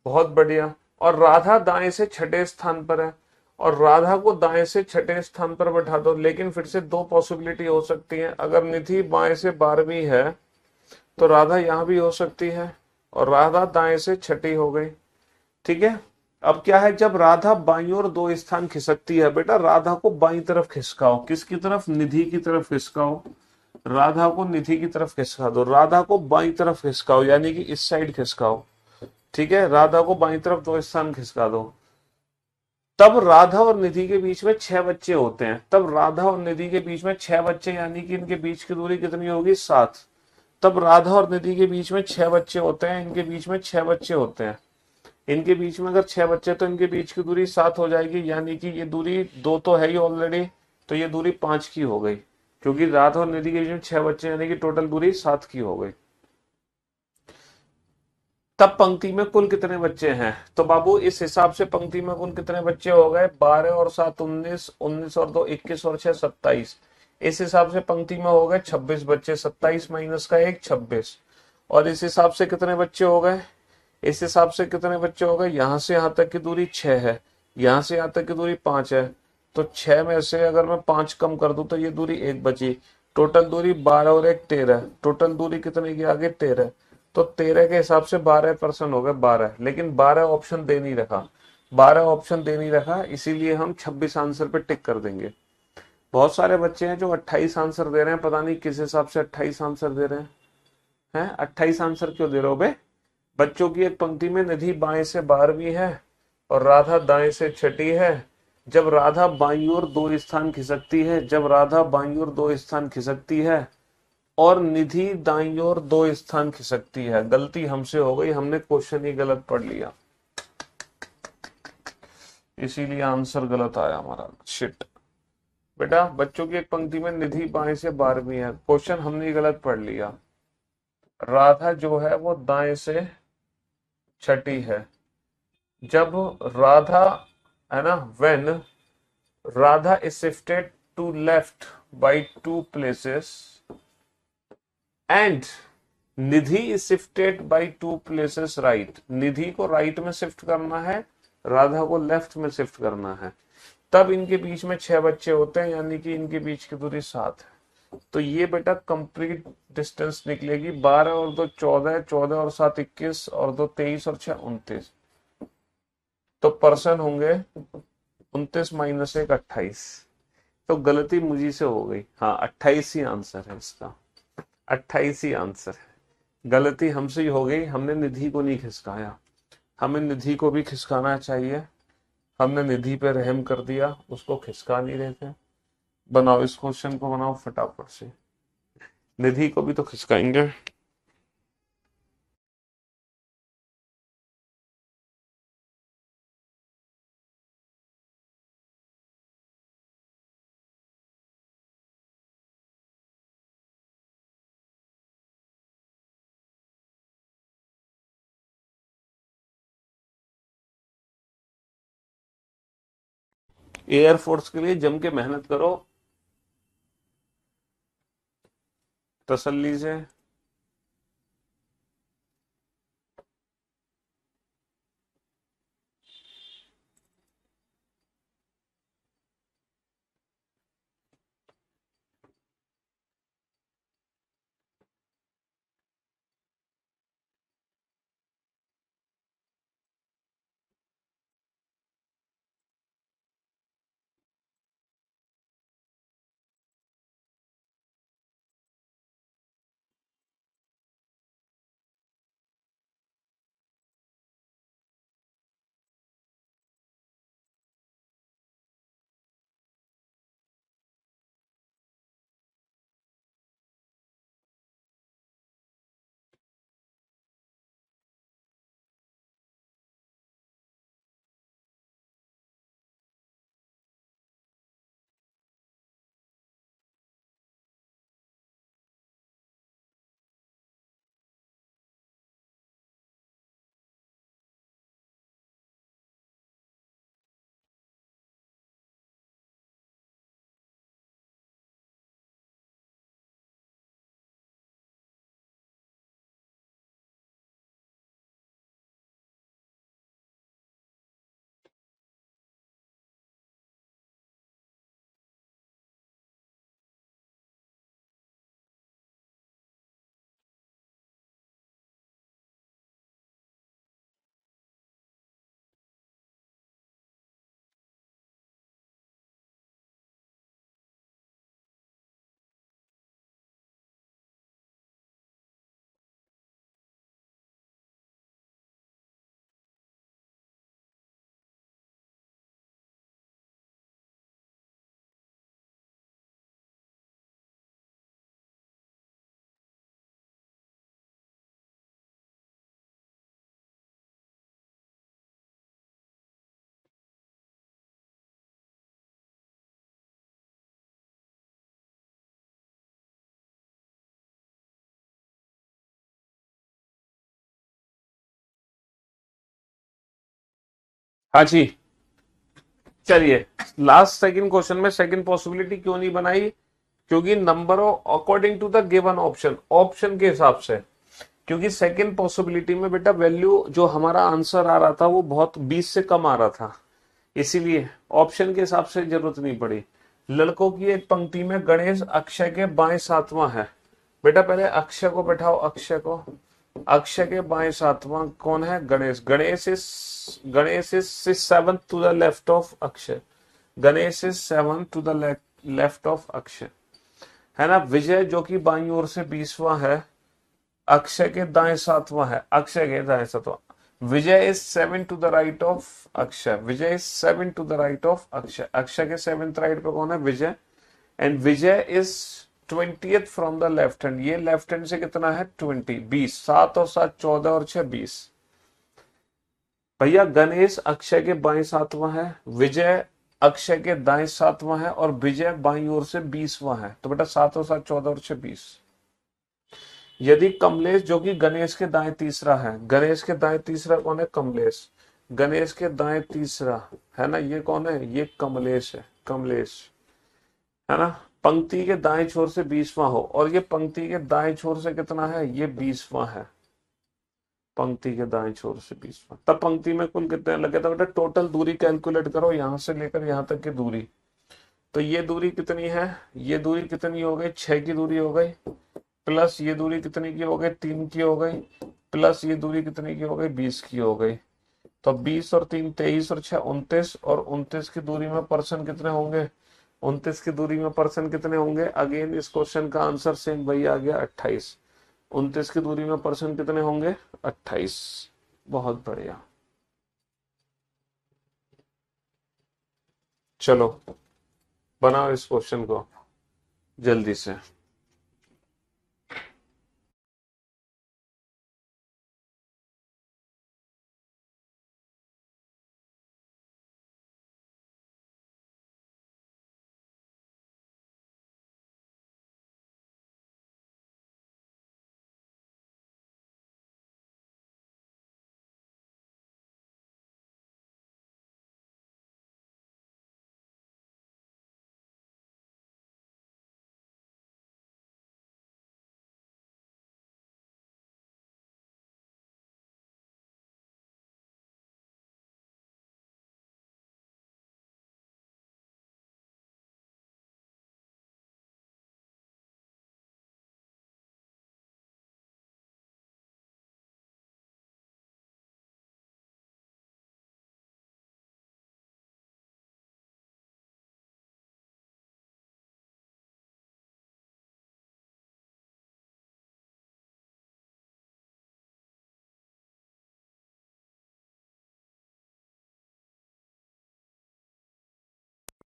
बहुत बढ़िया। और राधा दाएं से 6ठे स्थान पर है, और राधा को दाएं से 6ठे स्थान पर बैठा दो। लेकिन फिर से 2 पॉसिबिलिटी हो सकती है। अगर निधि बाएं से 12वीं है तो राधा यहां भी हो सकती है, और राधा दाएं से 6ठी हो गई। ठीक है। अब क्या है, जब राधा बाईं ओर 2 स्थान खिसकती है, बेटा राधा को बाईं तरफ खिसकाओ। किसकी तरफ? निधि की तरफ खिसकाओ। राधा को निधि की तरफ खिसका दो। राधा को बाईं तरफ खिसकाओ, यानी कि इस साइड खिसकाओ। ठीक है, राधा को बाईं तरफ 2 स्थान खिसका दो। तब राधा और निधि के बीच में 6 बच्चे होते हैं। तब राधा और निधि के बीच में 6 बच्चे, यानी कि इनके बीच की दूरी कितनी होगी? 7। तब राधा और निधि के बीच में 6 बच्चे होते हैं, इनके बीच में 6 बच्चे होते हैं। इनके बीच में अगर 6 बच्चे, तो इनके बीच की दूरी 7 हो जाएगी, यानी कि ये दूरी 2 तो है ही ऑलरेडी, तो ये दूरी 5 की हो गई, क्योंकि राधा और निधि के बीच में 6 बच्चे, यानी कि टोटल दूरी 7 की हो गई। तब पंक्ति में कुल कितने बच्चे हैं? तो बाबू इस हिसाब से पंक्ति में कुल कितने बच्चे हो गए? 12 और 7 19, 19 और 2 21 और 6 27। इस हिसाब से पंक्ति में हो गए 26 बच्चे। 27 माइनस का 1, 26। और इस हिसाब से कितने बच्चे हो गए? इस हिसाब से कितने बच्चे हो गए? यहां से यहां तक की दूरी 6 है, यहां से यहां तक की दूरी 5 है, तो 6 में से अगर मैं 5 कम कर दूं तो ये दूरी 1 बची। टोटल दूरी 12 और 1 13, टोटल दूरी कितने की आगे 13। तो 13 के हिसाब से 12% हो गए 12, लेकिन 12 ऑप्शन दे नहीं रखा, 12 ऑप्शन दे नहीं रखा, इसीलिए हम 26 आंसर पे टिक कर देंगे। बहुत सारे बच्चे हैं जो 28 आंसर दे रहे हैं, पता नहीं किस हिसाब से 28 आंसर दे रहे हैं। 28 आंसर क्यों दे रहे हो बे? बच्चों की एक पंक्ति में निधि बाएं से 12वीं है और राधा दाएं से छठी है। जब राधा बाईं ओर 2 स्थान खिसकती है, जब राधा बाईं ओर 2 स्थान खिसकती है और निधि दाईं ओर 2 स्थान खिसकती है। गलती हमसे हो गई, हमने क्वेश्चन ही गलत पढ़ लिया, इसीलिए आंसर गलत आया हमारा। शिट बेटा, बच्चों की एक पंक्ति में निधि बाएं से 12वीं है, क्वेश्चन हमने गलत पढ़ लिया। राधा जो है वो दाएं से छठी है। जब राधा है ना, when Radha is shifted to left by 2 places and Nidhi is shifted by 2 places right. Nidhi को राइट में शिफ्ट करना है, राधा को लेफ्ट में शिफ्ट करना है, तब इनके बीच में 6 बच्चे होते हैं, यानी कि इनके बीच की दूरी 7 है। तो ये बेटा कंप्लीट डिस्टेंस निकलेगी 12 और 2 14, 14 और 7 21 और 2 23 और 6 29। तो पर्सन होंगे 29 माइनस 1 28। तो गलती मुझे से हो गई। हाँ 28 ही आंसर है इसका, 28 ही आंसर है। गलती हमसे ही हो गई, हमने निधि को नहीं खिसकाया, हमें निधि को भी खिसकाना चाहिए। हमने निधि पे रहम कर दिया, उसको खिसका नहीं रहे थे। बनाओ इस क्वेश्चन को, बनाओ फटाफट से, निधि को भी तो खिसकाएंगे। एयरफोर्स के लिए जम के मेहनत करो तसल्ली से। हाँ जी, चलिए लास्ट सेकंड क्वेश्चन में सेकंड पॉसिबिलिटी क्यों नहीं बनाई? क्योंकि number of according to the given option, option के हिसाब से। क्योंकि सेकंड पॉसिबिलिटी में बेटा वैल्यू जो हमारा आंसर आ रहा था वो बहुत 20 से कम आ रहा था, इसीलिए ऑप्शन के हिसाब से जरूरत नहीं पड़ी। लड़कों की एक पंक्ति में गणेश अक्षय के बाएं सातवां है। बेटा पहले अक्षय को बैठाओ, अक्षय को। अक्षय के बाएं सातवां कौन है? Ganesh. Ganesh is seventh to the left of Akshay. Ganesh is seventh to the left of Akshay, है ना। विजय जो कि बाईं ओर से 20वां है, अक्षय के दाएं सातवां है, अक्षय के दाएं सातवां। Vijay is 7 to the right of Akshay. Vijay is 7 to the right of Akshay. Akshay के 7th राइट पे कौन है? Vijay. And Vijay is 20th from the left hand. ये लेफ्ट हैंड से कितना है? 20, 20। 7 और 7 14 और 6 20। भैया गणेश अक्षय के बाएं सातवां है, विजय अक्षय के दाएं सातवां है, और विजय बाईं ओर से 20वां है। तो बेटा 7 और 7 14 और 6 20। यदि कमलेश जो कि गणेश के दाएं तीसरा है, गणेश के दाएं तीसरा कौन है? कमलेश। गणेश के दाएं तीसरा है ना, ये कौन है? ये कमलेश है, कमलेश, है ना। पंक्ति के दाएं छोर से 20वां हो, और ये पंक्ति के दाएं छोर से कितना है? ये 20वां है। पंक्ति के दाएं छोर से 20वां, तब पंक्ति में कुल कितने लगे? तो बेटा टोटल दूरी कैलकुलेट करो, यहां से लेकर यहां तक की दूरी। तो ये दूरी कितनी है? ये दूरी कितनी हो गई? 6 की दूरी हो गई, प्लस ये दूरी कितनी की हो गई? 3 की हो गई, प्लस ये दूरी कितनी की हो गई? 20 की हो गई। तो 20 और 3 23 और 6 29, और 29 की दूरी में पर्सन कितने होंगे? 29 की दूरी में पर्सन कितने होंगे? अगेन इस क्वेश्चन का आंसर सेम वही आ गया, 28। 29 की दूरी में पर्सन कितने होंगे? 28। बहुत बढ़िया। चलो बनाओ इस क्वेश्चन को जल्दी से।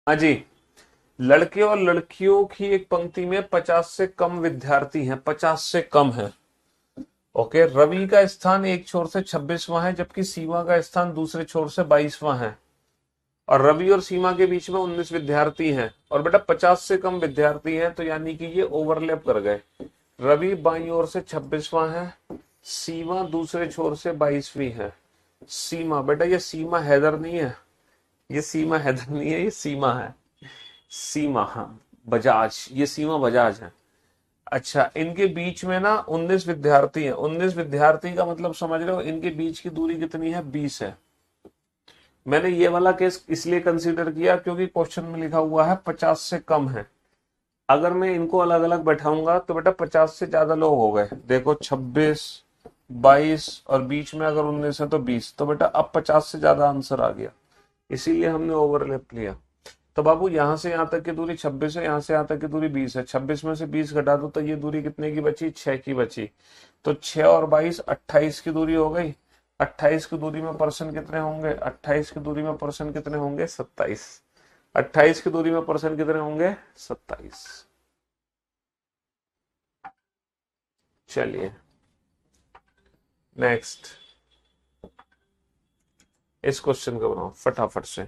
हाँ जी। लड़के और लड़कियों की एक पंक्ति में 50 से कम विद्यार्थी हैं, 50 से कम है। ओके। रवि का स्थान एक छोर से 26वां है, जबकि सीमा का स्थान दूसरे छोर से 22वां है, और रवि और सीमा के बीच में 19 विद्यार्थी हैं, और बेटा 50 से कम विद्यार्थी हैं, तो यानी कि ये ओवरलैप कर गए। रवि बाईं ओर से 26वां है, सीमा दूसरे छोर से 22वीं है। सीमा, बेटा ये सीमा हैदर नहीं है, ये सीमा हैदर नहीं है, ये सीमा है। सीमा, हाँ, बजाज, ये सीमा बजाज है। अच्छा, इनके बीच में ना 19 विद्यार्थी हैं। 19 विद्यार्थी का मतलब समझ रहे हो, इनके बीच की दूरी कितनी है? 20 है। मैंने ये वाला केस इसलिए कंसीडर किया क्योंकि क्वेश्चन में लिखा हुआ है 50 से कम है। अगर मैं इनको अलग अलग बैठाऊंगा तो बेटा 50 से ज्यादा लोग हो गए। देखो 26, 22 और बीच में अगर 19 है तो 20, तो बेटा अब 50 से ज्यादा आंसर आ गया, इसीलिए हमने ओवरलैप लिया। तो बाबू यहां से यहां तक की दूरी 26 है, यहां से यहां तक की दूरी 20 है। 26 में से 20 घटा दो तो ये दूरी कितने की बची? 6 की बची। तो 6 और 22 28 की दूरी हो गई। 28 की दूरी में पर्सन कितने होंगे? 28 की दूरी में पर्सन कितने होंगे? 27। 28 की दूरी में पर्सन कितने होंगे? 27। चलिए नेक्स्ट, इस क्वेश्चन को बनाओ फटाफट से।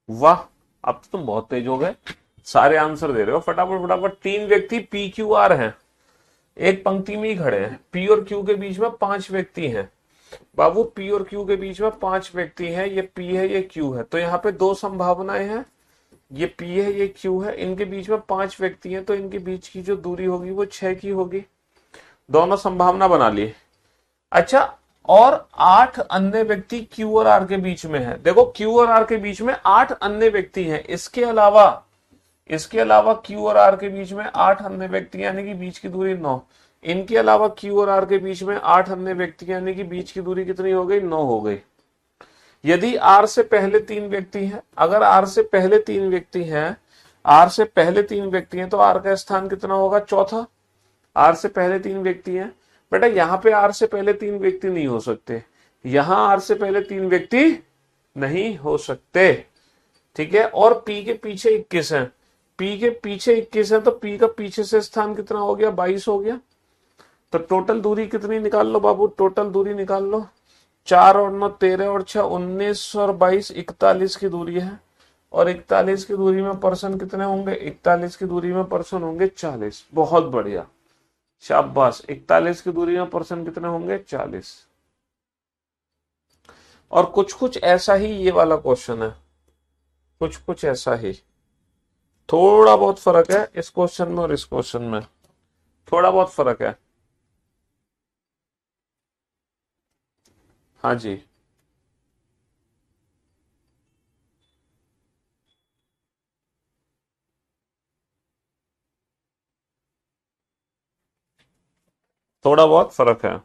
वाह, अब तो तुम बहुत तेज हो गए, सारे आंसर दे रहे हो फटाफट फटाफट। 3 व्यक्ति पी क्यू आर हैं, एक पंक्ति में ही खड़े हैं। पी और क्यू के बीच में 5 व्यक्ति हैं। बाबू पी और क्यू के बीच में 5 व्यक्ति हैं, ये पी है ये क्यू है, तो यहाँ पे 2 संभावनाएं हैं, ये पी है ये क्यू है, इनके बीच में 5 व्यक्ति हैं, तो इनके बीच की जो दूरी होगी वो 6 की होगी। दोनों संभावना बना ली। अच्छा, और 8 अन्य व्यक्ति क्यू और आर के बीच में है। देखो क्यू और आर के बीच में 8 अन्य व्यक्ति हैं, इसके अलावा क्यू और आर के बीच में 8 अन्य व्यक्ति, यानी कि बीच की दूरी 9। इनके अलावा क्यू और आर के बीच में 8 अन्य व्यक्ति, यानी कि बीच की दूरी कितनी हो गई? 9 हो गई। यदि आर से पहले 3 व्यक्ति हैं, अगर आर से पहले 3 व्यक्ति हैं, आर से पहले 3 व्यक्ति हैं, तो आर का स्थान कितना होगा? चौथा। आर से पहले 3 व्यक्ति हैं। बेटा यहाँ पे आर से पहले 3 व्यक्ति नहीं हो सकते, यहां आर से पहले 3 व्यक्ति नहीं हो सकते, ठीक है। और पी के पीछे 21 है, पी के पीछे 21 है, तो पी का पीछे से स्थान कितना हो गया? 22 हो गया। तो टोटल दूरी कितनी निकाल लो बाबू, टोटल दूरी निकाल लो। 4 और 9 13 और 6 19 और 22 41 की दूरी है। और 41 की दूरी में पर्सन कितने होंगे? 41 की दूरी में पर्सन होंगे 40। बहुत बढ़िया, शाबाश। 41 की दूरी में पर्सन कितने होंगे? 40। और कुछ कुछ ऐसा ही ये वाला क्वेश्चन है, कुछ कुछ ऐसा ही, थोड़ा बहुत फर्क है इस क्वेश्चन में और इस क्वेश्चन में, थोड़ा बहुत फर्क है। हाँ जी, थोड़ा बहुत फर्क है।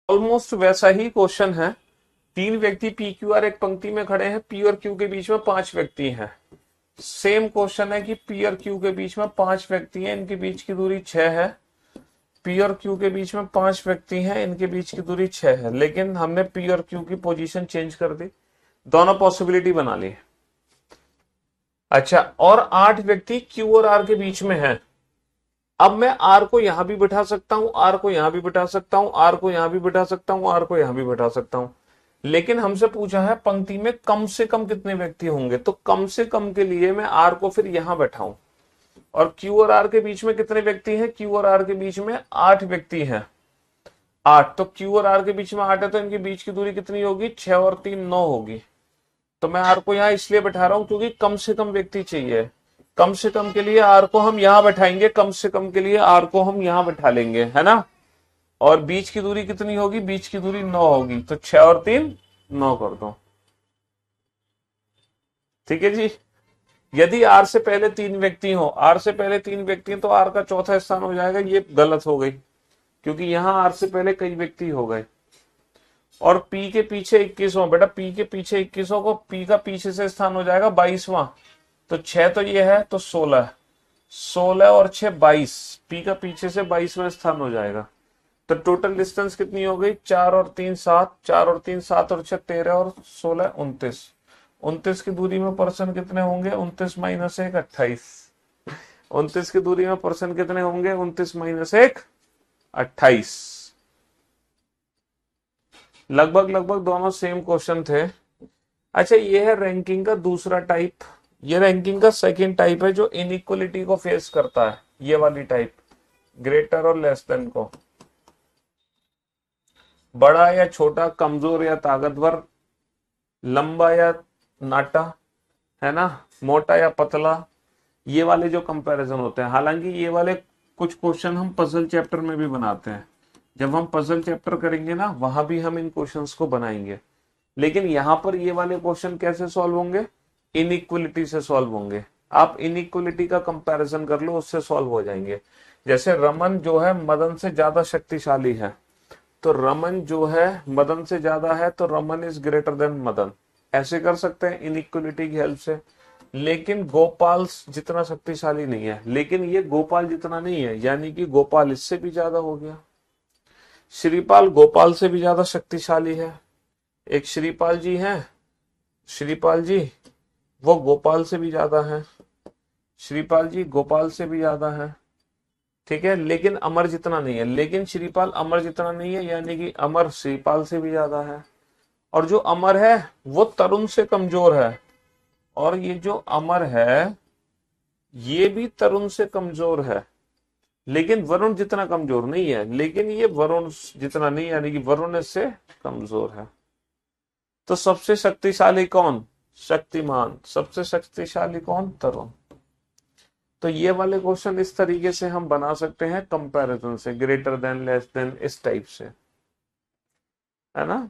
ऑलमोस्ट वैसा ही क्वेश्चन है। 3 व्यक्ति पी क्यू आर एक पंक्ति में खड़े हैं, पी और क्यू के बीच में 5 व्यक्ति हैं। सेम क्वेश्चन है कि पी और क्यू के बीच में 5 व्यक्ति हैं, इनके बीच की दूरी 6 है। पी और क्यू के बीच में 5 व्यक्ति हैं, इनके बीच की दूरी 6 है, लेकिन हमने पी और क्यू की पोजीशन चेंज कर दी, दोनों पॉसिबिलिटी बना ली। अच्छा, और 8 व्यक्ति क्यू और आर के बीच में हैं। अब मैं आर को यहां भी बिठा सकता हूं, आर को यहां भी बिठा सकता हूं, आर को यहां भी बिठा सकता हूं, आर को यहां भी बिठा सकता हूं, लेकिन हमसे पूछा है पंक्ति में कम से कम कितने व्यक्ति होंगे, तो कम से कम के लिए मैं आर को फिर यहां बैठाऊं। और क्यू और आर के बीच में कितने व्यक्ति हैं? क्यू और आर के बीच में 8 व्यक्ति हैं, 8। तो क्यू और आर के बीच में 8 है, तो इनके बीच की दूरी कितनी होगी? 6 और 3 9 होगी। तो मैं आर को यहां इसलिए बैठा रहा हूं क्योंकि कम से कम व्यक्ति चाहिए, कम से कम के लिए आर को हम यहां बैठाएंगे, कम से कम के लिए आर को हम यहां बैठा लेंगे, है ना। और बीच की दूरी कितनी होगी? बीच की दूरी 9 होगी, तो 6 और 3 9 कर दो, ठीक है जी। यदि आर से पहले 3 व्यक्ति हो, आर से पहले 3 व्यक्ति हैं, तो आर का चौथा स्थान हो जाएगा, ये गलत हो गई क्योंकि यहां आर से पहले कई व्यक्ति हो गए। और पी के पीछे 21वां, बेटा पी के पीछे 21वां को पी का पीछे से स्थान हो जाएगा 22वां, तो 6 तो ये है तो 16, 16 और 6 22, पी का पीछे से 22वां स्थान हो जाएगा। तो टोटल डिस्टेंस कितनी हो गई, 4 और 3 7, 4 और 3 7 और 6 13 और 16 29, 29 की दूरी में पर्सन कितने होंगे, 29 माइनस 1 28, 29 की दूरी में पर्सन कितने होंगे, 29 माइनस 1 28। लगभग लगभग दोनों सेम क्वेश्चन थे। अच्छा ये है रैंकिंग का दूसरा टाइप, ये रैंकिंग का सेकंड टाइप है जो इनइक्वलिटी को फेस करता है, ये वाली टाइप, ग्रेटर और लेस देन को। बड़ा या छोटा, कमजोर या ताकतवर, लंबा या नाटा, है ना, मोटा या पतला, ये वाले जो कंपैरिजन होते हैं। हालांकि ये वाले कुछ क्वेश्चन हम पजल चैप्टर में भी बनाते हैं, जब हम पजल चैप्टर करेंगे ना वहां भी हम इन क्वेश्चंस को बनाएंगे। लेकिन यहां पर ये वाले क्वेश्चन कैसे सॉल्व होंगे, इनइक्वलिटी से सॉल्व होंगे। आप इनइक्वलिटी का कंपैरिजन कर लो, उससे सॉल्व हो जाएंगे। जैसे रमन जो है मदन से ज्यादा शक्तिशाली है, तो रमन जो है मदन से ज्यादा है तो Raman is greater than Madan, ऐसे कर सकते हैं इनइक्वलिटी की हेल्प से। लेकिन गोपाल जितना शक्तिशाली नहीं है, लेकिन ये गोपाल जितना नहीं है, यानी कि गोपाल इससे भी ज्यादा हो गया। श्रीपाल गोपाल से भी ज्यादा शक्तिशाली है, एक श्रीपाल जी हैं, श्रीपाल जी वो गोपाल से भी ज्यादा है, श्रीपाल जी गोपाल से भी ज्यादा है, ठीक है, लेकिन अमर जितना नहीं है। लेकिन श्रीपाल अमर जितना नहीं है, यानी कि अमर श्रीपाल से भी ज्यादा है। और जो अमर है वो तरुण से कमजोर है, और ये जो अमर है ये भी तरुण से कमजोर है, लेकिन वरुण जितना कमजोर नहीं है, लेकिन ये वरुण जितना नहीं, यानी कि वरुण इससे कमजोर है। तो सबसे शक्तिशाली कौन, शक्तिमान, सबसे शक्तिशाली कौन, तरुण। तो ये वाले क्वेश्चन इस तरीके से हम बना सकते हैं कंपैरिजन से, ग्रेटर देन, लेस देन, इस टाइप से, है ना।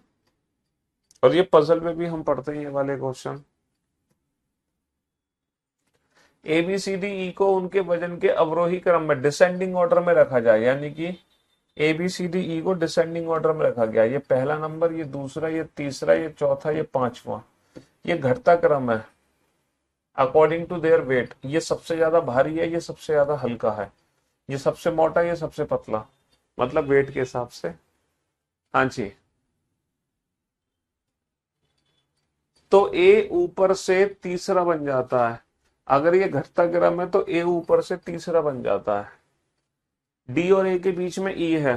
और ये पजल में भी हम पढ़ते हैं ये वाले question. A B C D E को उनके वजन के अवरोही क्रम में डिसेंडिंग ऑर्डर में रखा जाए, यानी कि ए बी सी डी ई को डिसेंडिंग ऑर्डर में रखा गया। ये पहला नंबर, ये दूसरा, ये तीसरा, ये चौथा, ये पांचवा, ये घटता क्रम है अकॉर्डिंग टू देयर वेट। ये सबसे ज्यादा भारी है, ये सबसे ज्यादा हल्का है, ये सबसे मोटा, ये सबसे पतला, मतलब वेट के हिसाब से। हाँ जी, तो ए ऊपर से तीसरा बन जाता है। अगर ये घटता क्रम है तो ए ऊपर से तीसरा बन जाता है। डी और ए के बीच में ई है,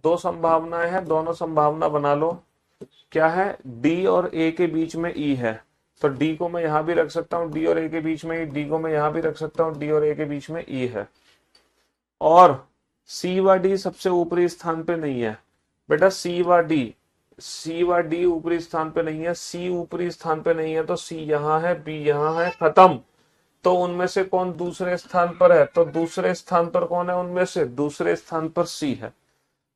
दो संभावनाएं हैं, दोनों संभावना बना लो। क्या है, डी और ए के बीच में ई है, तो डी को मैं यहां भी रख सकता हूं, डी और ए के बीच में, डी को मैं यहां भी रख सकता हूं, डी और ए के बीच में ई है। और सी व डी सबसे ऊपरी स्थान पे नहीं है बेटा, सी व डी, सी व डी ऊपरी स्थान पे नहीं है, सी ऊपरी स्थान पे नहीं है, तो सी यहां है, बी यहां है, खत्म। तो उनमें से कौन दूसरे स्थान पर है, तो दूसरे स्थान पर कौन है, उनमें से दूसरे स्थान पर सी है,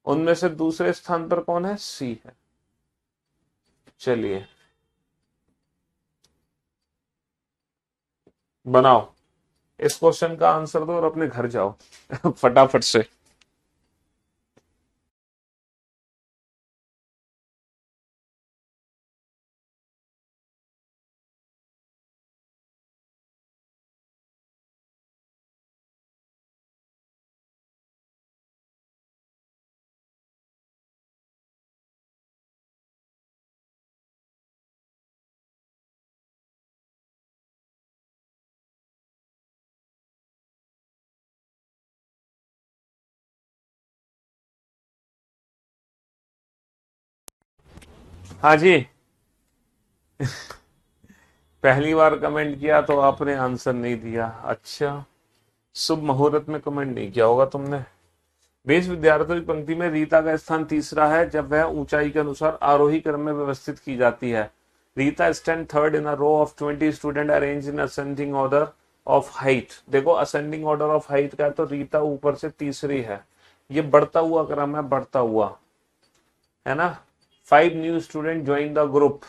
उनमें से दूसरे स्थान पर कौन है, सी है। चलिए बनाओ, इस क्वेश्चन का आंसर दो और अपने घर जाओ फटाफट से। हाँ जी, पहली बार कमेंट किया तो आपने आंसर नहीं दिया, अच्छा, शुभ मुहूर्त में कमेंट नहीं किया होगा तुमने। 20 विद्यार्थियों की पंक्ति में रीता का स्थान तीसरा है जब वह ऊंचाई के अनुसार आरोही क्रम में व्यवस्थित की जाती है। Rita stand third in a row of 20 student arrange in ascending order of height. देखो असेंडिंग ऑर्डर ऑफ हाइट का है, तो रीता ऊपर से तीसरी है, ये बढ़ता हुआ क्रम है, बढ़ता हुआ, है ना। 5 new student join the group,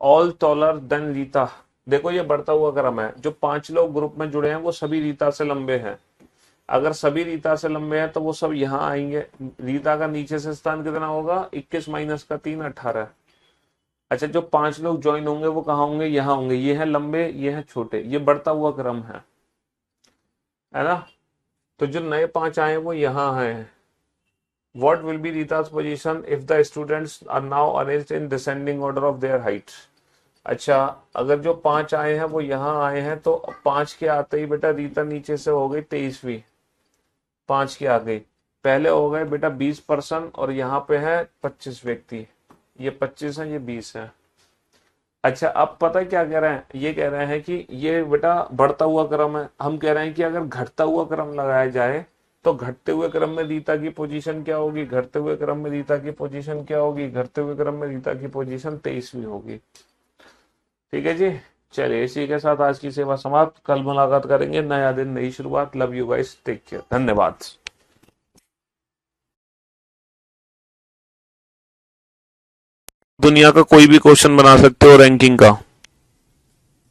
all taller than Rita. देखो ये बढ़ता हुआ क्रम है, जो 5 लोग ग्रुप में जुड़े हैं वो सभी रीता से लंबे हैं, अगर सभी रीता से लंबे हैं तो वो सब यहाँ आएंगे। रीता का नीचे से स्थान कितना होगा, 21 माइनस का 3 18। अच्छा, जो 5 लोग ज्वाइन होंगे वो कहाँ होंगे, यहाँ होंगे। ये है लंबे, ये है छोटे, ये बढ़ता हुआ क्रम है ना। तो जो नए 5 आए वो यहाँ हैं। What will be Rita's position if the students are now arranged in descending order of their height? अच्छा, अगर जो 5 आए हैं वो यहाँ आए हैं तो 5 के आते ही बेटा रीता नीचे से हो गई 23वीं। 5 के आ गई, पहले हो गए बेटा 20% और यहाँ पे है 25 व्यक्ति। ये 25 है, ये 20 है। अच्छा, अब पता है क्या कह रहे हैं, ये कह रहे हैं कि ये बेटा बढ़ता हुआ क्रम है। हम कह रहे हैं कि अगर घटता हुआ क्रम लगाया जाए तो घटते हुए क्रम में रीता की पोजीशन क्या होगी, घटते हुए क्रम में रीता की पोजीशन क्या होगी, घटते हुए क्रम में रीता की पोजीशन 23वीं होगी। ठीक है जी, चलिए इसी के साथ आज की सेवा समाप्त। कल मुलाकात करेंगे, नया दिन नई शुरुआत। Love you guys, take care, धन्यवाद। दुनिया का कोई भी क्वेश्चन बना सकते हो रैंकिंग का।